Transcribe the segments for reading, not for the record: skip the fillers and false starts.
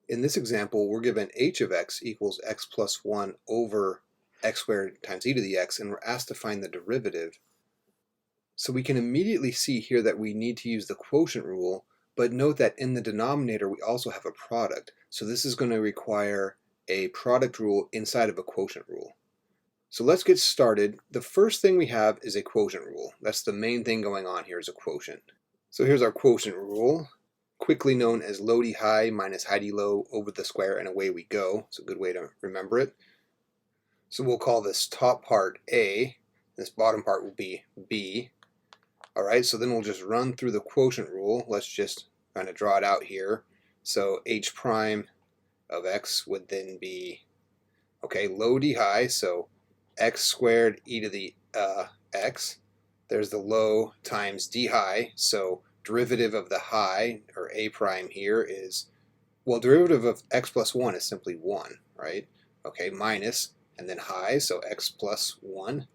In this example, we're given h of x equals x plus 1 over x squared times e to the x, and we're asked to find the derivative. So we can immediately see here that we need to use the quotient rule, but note that in the denominator we also have a product. So this is going to require a product rule inside of a quotient rule. So let's get started. The first thing we have is a quotient rule. That's the main thing going on here, is a quotient. So here's our quotient rule, quickly known as low d high minus high d low over the square, and away we go. It's a good way to remember it. So we'll call this top part A, this bottom part will be B. Alright, so then we'll just run through the quotient rule. Let's just kind of draw it out here. So h prime of x would then be, okay, low d high, so x squared e to the x. There's the low times d high, so derivative of the high, or a prime here, is, well, derivative of x plus 1 is simply 1, right? Okay, minus, and then high, so x plus 1.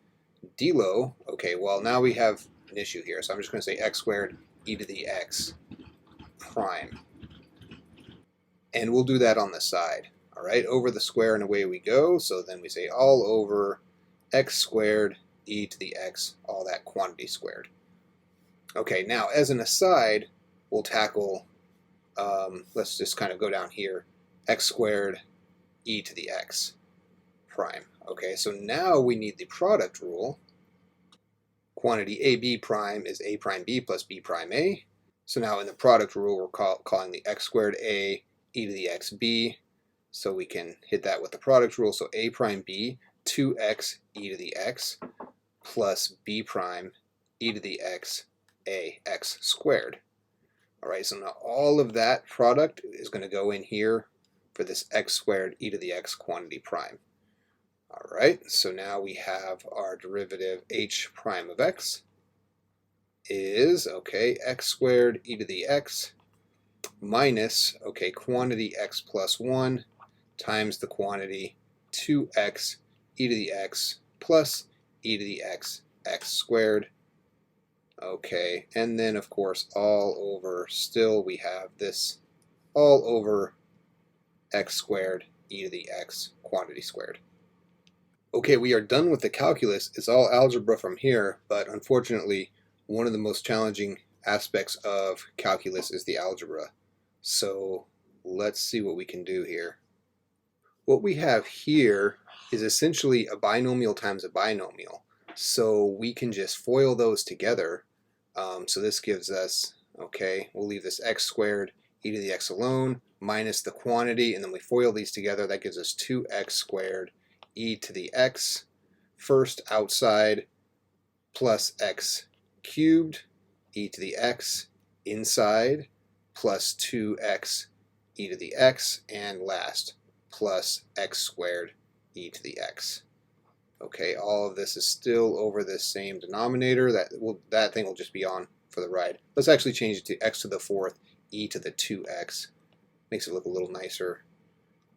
D low, okay, well, now we have an issue here, so I'm just going to say x squared e to the x prime. And we'll do that on the side, all right? Over the square and away we go, so then we say all over x squared e to the x, all that quantity squared. Okay, now as an aside, we'll tackle, let's just kind of go down here, x squared e to the x prime. Okay, so now we need the product rule. Quantity AB prime is A prime B plus B prime A. So now in the product rule, we're calling the x squared A e to the x B. So we can hit that with the product rule. So A prime B, 2x e to the x plus B prime e to the x A x squared. All right, so now all of that product is going to go in here for this x squared e to the x quantity prime. All right, so now we have our derivative h prime of x is, okay, x squared e to the x minus, okay, quantity x plus 1 times the quantity 2x e to the x plus e to the x x squared. Okay, and then of course all over, still we have this all over x squared e to the x quantity squared. Okay, we are done with the calculus. It's all algebra from here, but unfortunately, one of the most challenging aspects of calculus is the algebra. So let's see what we can do here. What we have here is essentially a binomial times a binomial. So we can just FOIL those together. So this gives us, okay, we'll leave this x squared e to the x alone minus the quantity, and then we FOIL these together. That gives us 2x squared e to the x first outside plus x cubed e to the x inside plus 2x e to the x, and last plus x squared e to the x. Okay, all of this is still over this same denominator. That thing will just be on for the ride. Let's actually change it to x to the fourth e to the 2x. Makes it look a little nicer.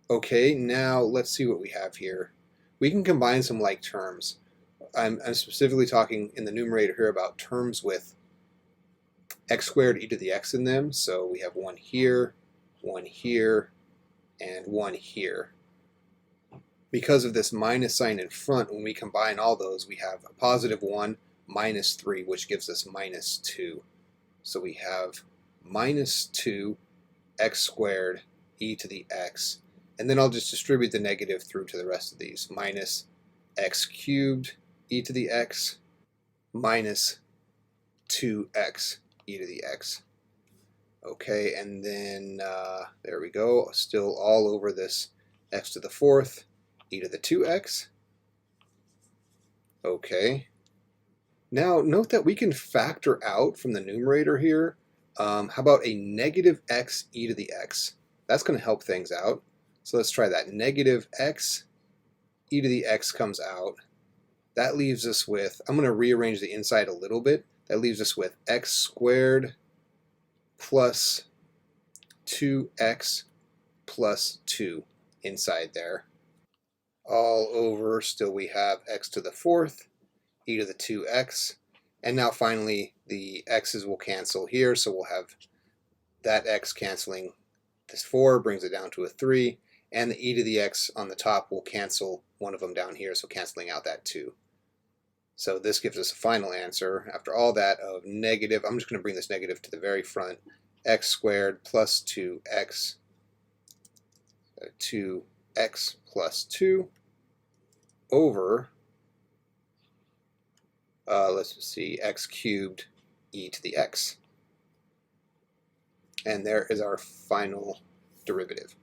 Okay, now let's see what we have here. We can combine some like terms. I'm specifically talking in the numerator here about terms with x squared e to the x in them. So we have one here, and one here. Because of this minus sign in front, when we combine all those, we have a positive 1 minus 3, which gives us minus 2. So we have minus 2 x squared e to the x. And then I'll just distribute the negative through to the rest of these. Minus x cubed e to the x minus 2x e to the x. Okay, and then there we go. Still all over this x to the fourth e to the 2x. Okay. Now note that we can factor out from the numerator here. How about a negative x e to the x? That's going to help things out. So let's try that. Negative x e to the x comes out. That leaves us with, I'm going to rearrange the inside a little bit. That leaves us with x squared plus 2x plus 2 inside there. All over, still we have x to the fourth e to the 2x. And now finally the x's will cancel here, so we'll have that x canceling This 4 brings it down to a 3, and the e to the x on the top will cancel one of them down here, so canceling out that 2. So this gives us a final answer, after all that, of negative, I'm just going to bring this negative to the very front, x squared plus 2x plus 2 over, let's see, x cubed e to the x. And there is our final derivative.